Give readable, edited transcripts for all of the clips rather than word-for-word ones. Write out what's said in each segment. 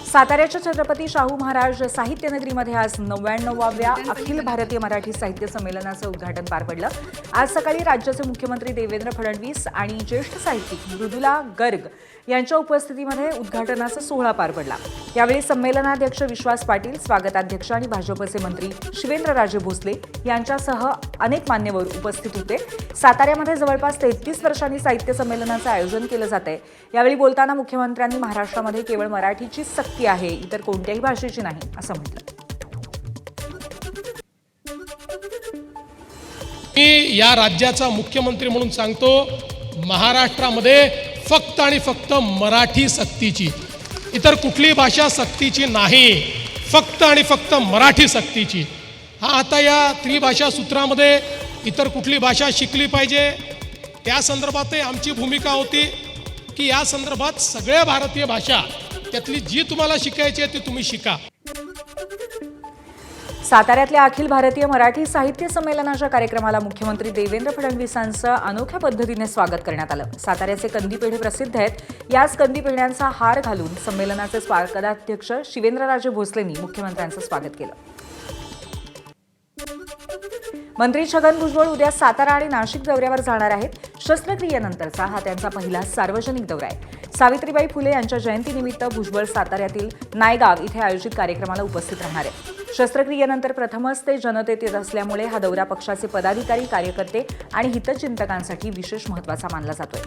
साताऱ्याच्या छत्रपती शाहू महाराज साहित्य नगरीमध्ये आज 99व्या अखिल भारतीय मराठी साहित्य संमेलनाचं उद्घाटन पार पडलं। आज सकाळी राज्याचे मुख्यमंत्री देवेंद्र फडणवीस आणि ज्येष्ठ साहित्यिक मृदुला गर्ग यांच्या उपस्थितीमध्ये उद्घाटनाचा सोहळा पार पडला। यावेळी संमेलनाध्यक्ष विश्वास पाटील, स्वागताध्यक्ष आणि भाजपचे मंत्री शिवेंद्रराजे भोसले यांच्यासह अनेक मान्यवर उपस्थित होते। साताऱ्यामध्ये जवळपास 33 वर्षांनी साहित्य संमेलनाचं आयोजन केलं जातंय। यावेळी बोलताना मुख्यमंत्र्यांनी महाराष्ट्रामध्ये केवळ मराठीची सक्ती आहे, इतर कोणत्याही भाषेची नाही असं म्हटलं। मी या राज्याचा मुख्यमंत्री म्हणून सांगतो, महाराष्ट्रामध्ये फक्त आणि फक्त मराठी सक्तीची, इतर कुठली भाषा सक्तीची नाही, फक्त आणि फक्त मराठी सक्तीची। आता या त्रिभाषा सूत्रामध्ये इतर कुठली भाषा शिकली पाहिजे त्या संदर्भातही आमची भूमिका होती की या संदर्भात सगळ्या भारतीय भाषा त्यातली जी तुम्हाला शिकायची आहे ती तुम्ही शिका। साताऱ्यातल्या अखिल भारतीय मराठी साहित्य संमेलनाच्या कार्यक्रमाला मुख्यमंत्री देवेंद्र फडणवीसांचं अनोख्या पद्धतीने स्वागत करण्यात आलं। साताऱ्याचे कंदी पेढे प्रसिद्ध आहेत। याच कंदी पेढ्यांचा हार घालून संमेलनाचे स्वागताध्यक्ष शिवेंद्रराजे भोसलेंनी मुख्यमंत्र्यांचं स्वागत केलं। मंत्री छगन भुजबळ उद्या सातारा आणि नाशिक दौऱ्यावर जाणार आहेत। शस्त्रक्रियेनंतरचा हा त्यांचा पहिला सार्वजनिक दौरा आहे। सावित्रीबाई फुले यांच्या जयंतीनिमित्त भुजबळ साताऱ्यातील नायगाव इथे आयोजित कार्यक्रमाला उपस्थित राहणार आहे। शस्त्रक्रियेनंतर प्रथमच ते जनतेत येत असल्यामुळे हा दौरा पक्षाचे पदाधिकारी, कार्यकर्ते आणि हितचिंतकांसाठी विशेष महत्त्वाचा मानला जातोय।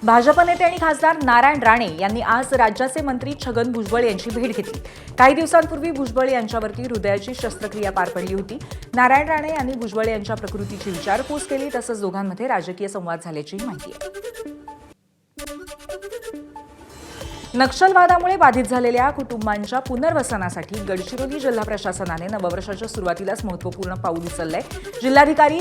भाजप नेते आणि खासदार नारायण राणे यांनी आज राज्याचे मंत्री छगन भुजबळ यांची भेट घेतली। काही दिवसांपूर्वी भुजबळ यांच्यावरती हृदयाची शस्त्रक्रिया पार पडली होती। नारायण राणे यांनी भुजबळ यांच्या प्रकृतीची विचारपूस केली, तसंच दोघांमध्ये राजकीय संवाद झाल्याची माहिती आहे। नक्षलवादामुळे बाधित झालेल्या कुटुंबांच्या पुनर्वसनासाठी गडचिरोली जिल्हा प्रशासनाने नववर्षाच्या सुरुवातीलाच महत्त्वपूर्ण पाऊल उचललंय। जिल्हाधिकारी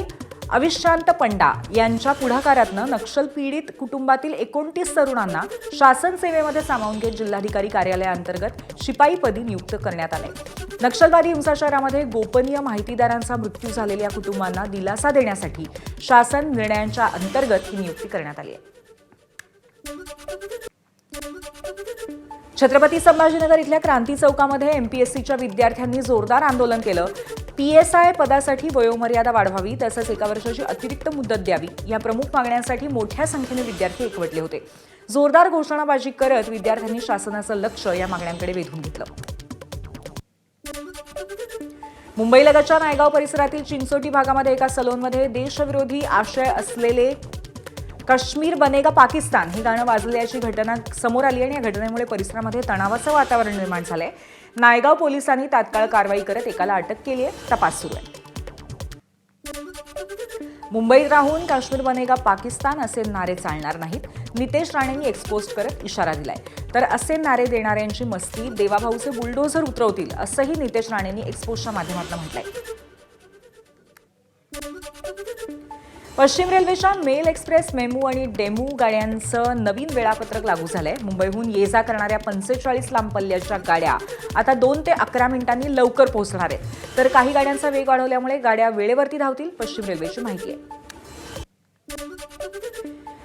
अविश्रांत पंडा यांच्या पुढाकारातनं नक्षल पीडित कुटुंबातील 29 तरुणांना शासन सेवेमध्ये सामावून घेत जिल्हाधिकारी कार्यालयाअंतर्गत शिपाईपदी नियुक्त करण्यात आले। नक्षलवादी हिंसाचारामध्ये गोपनीय माहितीदारांचा मृत्यू झालेल्या कुटुंबांना दिलासा देण्यासाठी शासन निर्णयांच्या अंतर्गत ही नियुक्ती करण्यात आली आहे। छत्रपती संभाजीनगर इथल्या क्रांती चौकामध्ये एमपीएससीच्या विद्यार्थ्यांनी जोरदार आंदोलन केलं। पीएसआय पदासाठी वयोमर्यादा वाढवावी, तसंच 1 वर्षाची अतिरिक्त मुदत द्यावी या प्रमुख मागण्यांसाठी मोठ्या संख्येने विद्यार्थी एकवटले होते। जोरदार घोषणाबाजी करत विद्यार्थ्यांनी शासनाचं लक्ष या मागण्यांकडे वेधून घेतलं। मुंबईलगतच्या नायगाव परिसरातील चिंचोटी भागामध्ये एका सलूनमध्ये देशविरोधी आशय असलेले काश्मीर बनेगा पाकिस्तान हे गाणं वाजल्याची घटना समोर आली आणि या घटनेमुळे परिसरामध्ये तणावाचं वातावरण निर्माण झालंय। नायगाव पोलिसांनी तात्काळ कारवाई करत एकाला अटक केली आहे। तपास सुरू आहे। मुंबईत राहून काश्मीर बनेगा पाकिस्तान असे नारे चालणार नाहीत, नितेश राणेंनी एक्सपोस्ट करत इशारा दिलाय। तर असे नारे देणाऱ्यांची मस्ती देवाभाऊचे बुलडोझर उतरवतील असंही नितेश राणेंनी एक्सपोस्टच्या माध्यमातून म्हटलंय। पश्चिम रेल्वेच्या मेल एक्सप्रेस, मेमू आणि डेमू गाड्यांचं नवीन वेळापत्रक लागू झालंय। मुंबईहून ये जा करणाऱ्या 45 लांब पल्ल्याच्या गाड्या आता 2 ते 11 मिनिटांनी लवकर पोहोचणार आहेत, तर काही गाड्यांचा वेग वाढवल्यामुळे गाड्या वेळेवरती धावतील, पश्चिम रेल्वेची माहिती आहे।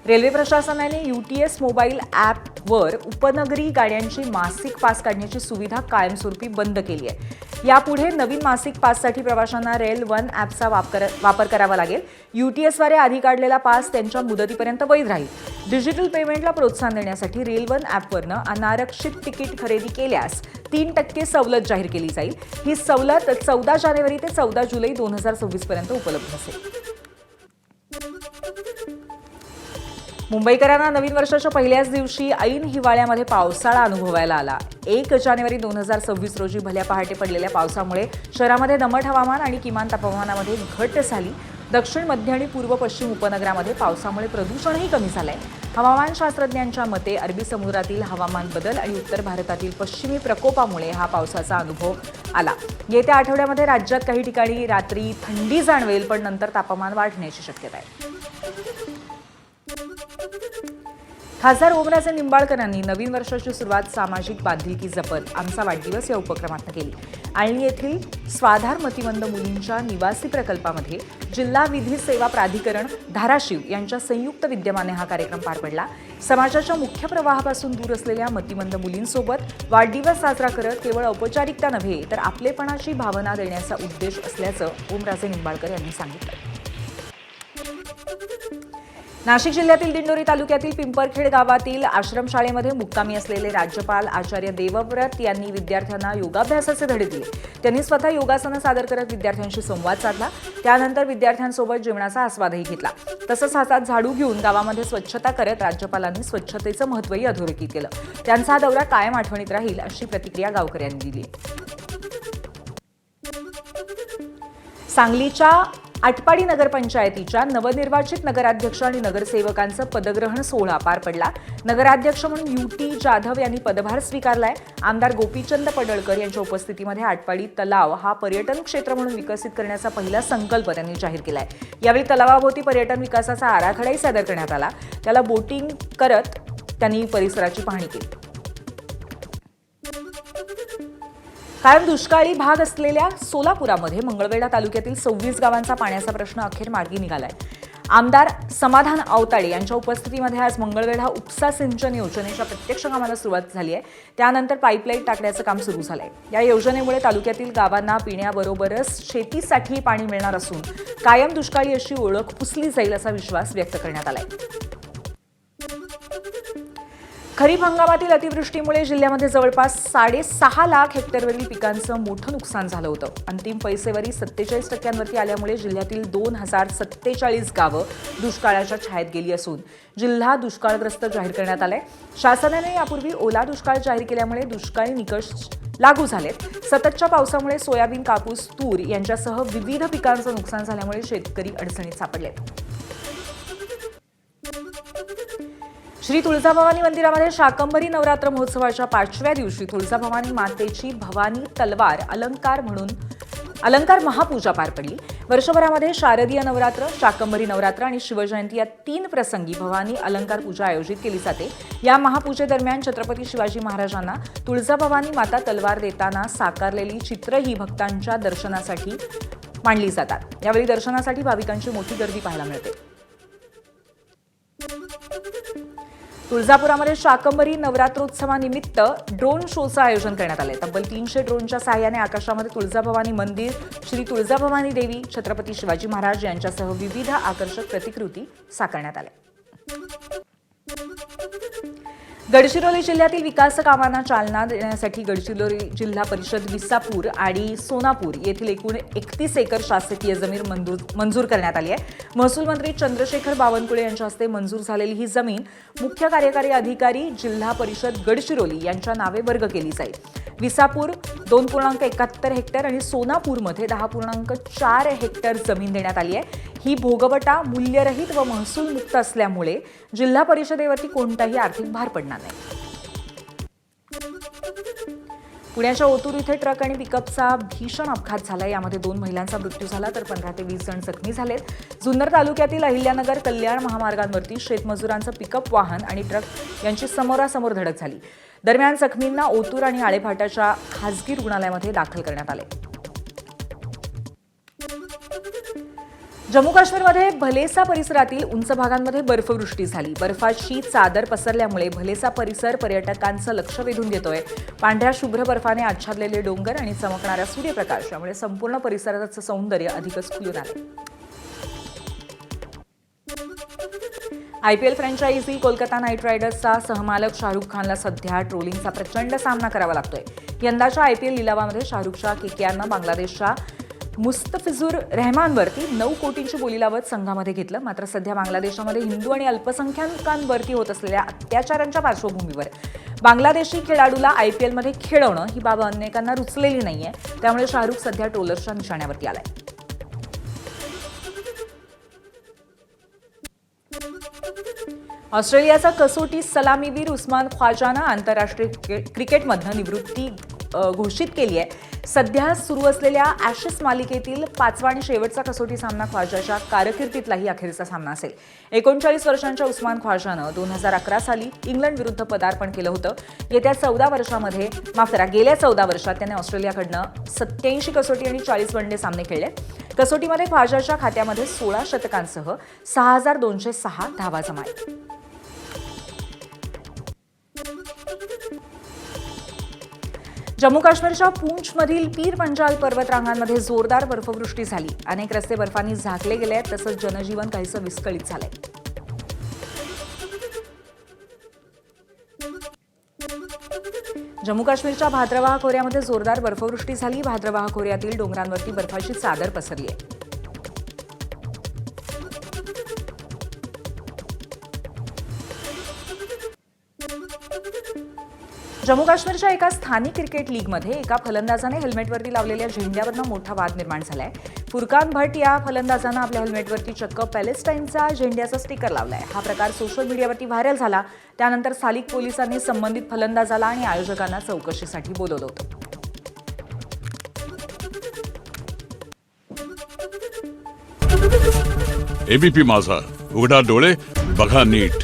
रेल्वे प्रशासनाने यूटीएस मोबाईल ॲपवर उपनगरी गाड्यांची मासिक पास काढण्याची सुविधा कायमस्वरूपी बंद केली आहे। यापुढे नवीन मासिक पाससाठी प्रवाशांना रेल वन ॲपचा वापर करावा लागेल। यूटीएसद्वारे आधी काढलेला पास त्यांच्या मुदतीपर्यंत वैध राहील। डिजिटल पेमेंटला प्रोत्साहन देण्यासाठी रेल वन ॲपवरनं अनारक्षित तिकीट खरेदी केल्यास 3% सवलत जाहीर केली जाईल। ही सवलत 14 जानेवारी ते 14 जुलै 2026 पर्यंत उपलब्ध असेल। मुंबईकरांना नवीन वर्षाच्या पहिल्याच दिवशी ऐन हिवाळ्यामध्ये पावसाळा अनुभवायला आला। 1 जानेवारी 2026 रोजी भल्या पहाटे पडलेल्या पावसामुळे शहरामध्ये दमट हवामान आणि किमान तापमानामध्ये घट झाली। दक्षिण, मध्य आणि पूर्व पश्चिम उपनगरामध्ये पावसामुळे प्रदूषणही कमी झालंय। हवामान शास्त्रज्ञांच्या मते अरबी समुद्रातील हवामान बदल आणि उत्तर भारतातील पश्चिमी प्रकोपामुळे हा पावसाचा अनुभव आला। येत्या आठवड्यामध्ये राज्यात काही ठिकाणी रात्री थंडी जाणवेल, पण नंतर तापमान वाढण्याची शक्यता आहे। खासदार ओमराजे निंबाळकरांनी नवीन वर्षाची सुरुवात सामाजिक बांधिलकी जपत आमचा वाढदिवस या उपक्रमातून केली. आळणी येथील स्वाधार मतिमंद मुलींच्या निवासी प्रकल्पामध्ये जिल्हा विधी सेवा प्राधिकरण धाराशिव यांच्या संयुक्त विद्यमाने हा कार्यक्रम पार पडला. समाजाच्या मुख्य प्रवाहापासून दूर असलेल्या मतिमंद मुलींसोबत वाढदिवस साजरा करत केवळ औपचारिकता नव्हे तर आपलेपणाची भावना देण्याचा उद्देश असल्याचं ओमराजे निंबाळकर यांनी सांगितलं. नाशिक जिल्ह्यातील दिंडोरी तालुक्यातील पिंपरखेड गावातील आश्रमशाळेमध्ये मुक्कामी असलेले राज्यपाल आचार्य देवव्रत यांनी विद्यार्थ्यांना योगाभ्यासाचे धडे दिले. त्यांनी स्वतः योगासनं सादर करत विद्यार्थ्यांशी संवाद साधला. त्यानंतर विद्यार्थ्यांसोबत जेवणाचा आस्वादही घेतला. तसंच हातात झाडू घेऊन गावामध्ये स्वच्छता करत राज्यपालांनी स्वच्छतेचं महत्त्वही अधोरेखित केलं. त्यांचा हा दौरा कायम आठवणीत राहील अशी प्रतिक्रिया गावकऱ्यांनी दिली. सांगलीच्या आटपाडी नगरपंचायतीच्या नवनिर्वाचित नगराध्यक्ष आणि नगरसेवकांचं पदग्रहण सोहळा पार पडला. नगराध्यक्ष म्हणून युटी जाधव यांनी पदभार स्वीकारलाय. आमदार गोपीचंद पडळकर यांच्या उपस्थितीमध्ये आटपाडी तलाव हा पर्यटन क्षेत्र म्हणून विकसित करण्याचा पहिला संकल्प त्यांनी जाहीर केलाय. यावेळी तलावाभोवती पर्यटन विकासाचा आराखडाही सादर करण्यात आला. त्याला बोटिंग करत त्यांनी परिसराची पाहणी केली. कायम दुष्काळी भाग असलेल्या सोलापुरामध्ये मंगळवेढा तालुक्यातील 26 गावांचा पाण्याचा प्रश्न अखेर मार्गी निघालाय. आमदार समाधान आवताडे यांच्या उपस्थितीमध्ये आज मंगळवेढा उपसा सिंचन योजनेच्या प्रत्यक्ष कामाला सुरुवात झाली आहे. त्यानंतर पाईपलाईन टाकण्याचं काम सुरू झालंय. या योजनेमुळे तालुक्यातील गावांना पिण्याबरोबरच शेतीसाठी पाणी मिळणार असून कायम दुष्काळी अशी ओळख पुसली जाईल असा विश्वास व्यक्त करण्यात आलाय. खरीप हंगामातील अतिवृष्टीमुळे जिल्ह्यामध्ये जवळपास 6.5 लाख हेक्टरवरील पिकांचं मोठं नुकसान झालं होतं. अंतिम पैसेवारी 47% आल्यामुळे जिल्ह्यातील 2047 गावं दुष्काळाच्या छायेत गेली असून जिल्हा दुष्काळग्रस्त जाहीर करण्यात आलाय. शासनाने यापूर्वी ओला दुष्काळ जाहीर केल्यामुळे दुष्काळी निकष लागू झालेत. सततच्या पावसामुळे सोयाबीन, कापूस, तूर यांच्यासह विविध पिकांचं नुकसान झाल्यामुळे शेतकरी अडचणीत सापडलेत. श्री तुळजाभवानी मंदिरामध्ये शाकंभरी नवरात्र महोत्सवाच्या 5व्या दिवशी तुळजाभवानी मातेची भवानी तलवार अलंकार महापूजा पार पडली. वर्षभरामध्ये शारदीय नवरात्र, शाकंभरी नवरात्र आणि शिवजयंती या 3 प्रसंगी भवानी अलंकार पूजा आयोजित केली जाते. या महापूजेदरम्यान छत्रपती शिवाजी महाराजांना तुळजाभवानी माता तलवार देताना साकारलेली चित्रही भक्तांच्या दर्शनासाठी मांडली जातात. यावेळी दर्शनासाठी भाविकांची मोठी गर्दी पाहायला मिळते. तुळजापुरामध्ये शाकंभरी नवरात्रोत्सवानिमित्त ड्रोन शोचं आयोजन करण्यात आले. तब्बल 300 ड्रोनच्या सहाय्याने आकाशामध्ये तुळजाभवानी मंदिर, श्री तुळजाभवानी देवी, छत्रपती शिवाजी महाराज यांच्यासह विविध आकर्षक प्रतिकृती साकारण्यात आल्या. गडचिरोली जिल्ह्यातील विकास कामांना चालना देण्यासाठी गडचिरोली जिल्हा परिषद विसापूर आणि सोनापूर येथील एकूण 31 एकर शासकीय जमीन मंजूर करण्यात आली आहे. महसूल मंत्री चंद्रशेखर बावनकुळे यांच्या हस्ते मंजूर झालेली ही जमीन मुख्य कार्यकारी अधिकारी जिल्हा परिषद गडचिरोली यांच्या नावे वर्ग केली जाईल. विसापूर 2.71 हेक्टर आणि सोनापूरमध्ये 10.4 हेक्टर जमीन देण्यात आली आहे. ही भोगवटा मूल्यरहित व महसूल मुक्त असल्यामुळे जिल्हा परिषदेवरती कोणताही आर्थिक भार पडणार नाही. पुण्याच्या ओतूर इथे ट्रक आणि पिकअपचा भीषण अपघात झाला. यामध्ये 2 महिलांचा मृत्यू झाला तर 15 ते 20 जण जखमी झालेत. जुन्नर तालुक्यातील अहिल्यानगर कल्याण महामार्गांवरती शेतमजुरांचं पिकअप वाहन आणि ट्रक यांची समोरासमोर धडक झाली. दरम्यान जखमींना ओतूर आणि आळेफाटाच्या खासगी रुग्णालयामध्ये दाखल करण्यात आले. जम्मू काश्मीरमध्ये भलेसा परिसरातील उंच भागांमध्ये बर्फवृष्टी झाली. बर्फाची चादर पसरल्यामुळे भलेसा परिसर पर्यटकांचं लक्ष वेधून घेतोय. पांढऱ्या शुभ्र बर्फाने आच्छादलेले डोंगर आणि चमकणारा सूर्यप्रकाश यामुळे संपूर्ण परिसराचं सौंदर्य अधिकच खुलून आले. आयपीएल फ्रँचायझी कोलकाता नाईट रायडर्सचा सहमालक शाहरुख खानला सध्या ट्रोलिंगचा प्रचंड सामना करावा लागतोय. यंदाच्या आयपीएल लिलावामध्ये शाहरुखच्या केकेआरनं बांगलादेशच्या मुस्तफिजुर रहमानवरती 9 कोटींची बोली लावत संघामध्ये घेतलं. मात्र सध्या बांगलादेशामध्ये हिंदू आणि अल्पसंख्याकांवरती होत असलेल्या अत्याचारांच्या पार्श्वभूमीवर बांगलादेशी खेळाडूला आयपीएलमध्ये खेळवणं ही बाब अनेकांना रुचलेली नाहीये. त्यामुळे शाहरुख सध्या ट्रोलर्सच्या निशाण्यावरती आलाय. ऑस्ट्रेलियाचा कसोटी सलामीवीर उस्मान ख्वाजानं आंतरराष्ट्रीय क्रिकेटमधनं निवृत्ती घोषित केली आहे. सध्या सुरू असलेल्या ॲशेस मालिकेतील 5वा आणि शेवटचा कसोटी सामना ख्वाजाच्या कारकिर्दीतलाही अखेरचा सामना असेल. 39 वर्षांच्या उस्मान ख्वाजानं 2011 साली इंग्लंड विरुद्ध पदार्पण केलं होतं. गेल्या 14 वर्षात त्याने ऑस्ट्रेलियाकडनं 87 कसोटी आणि 40 वनडे सामने खेळले. कसोटीमध्ये ख्वाजाच्या खात्यामध्ये 16 शतकांसह 6,206 धावा जमा आहेत. जम्मू काश्मीरच्या पूंछमधील पीर पंजाल पर्वतरांगांमध्ये जोरदार बर्फवृष्टी झाली. अनेक रस्ते बर्फाने झाकले गेले आहेत, तसंच जनजीवन काहीसं विस्कळीत झालंय. जम्मू काश्मीरच्या भाद्रवाह खोऱ्यामध्ये जोरदार बर्फवृष्टी झाली. भाद्रवाह खोऱ्यातील डोंगरांवरती बर्फाची चादर पसरली आहे. जम्मू काश्मीरच्या एका स्थानिक क्रिकेट लीगमध्ये एका फलंदाजाने हेल्मेटवरती लावलेल्या झेंड्यावरनं मोठा वाद निर्माण झालाय. फुरकान भट या फलंदाजानं आपल्या हेल्मेटवरती चक्क पॅलेस्टाईनचा झेंड्याचा स्टिकर लावलाय. हा प्रकार सोशल मीडियावरती व्हायरल झाला. त्यानंतर स्थानिक पोलिसांनी संबंधित फलंदाजाला आणि आयोजकांना चौकशीसाठी बोलवलं होतं. एबीपी माझा, उघडा डोळे बघा नीट.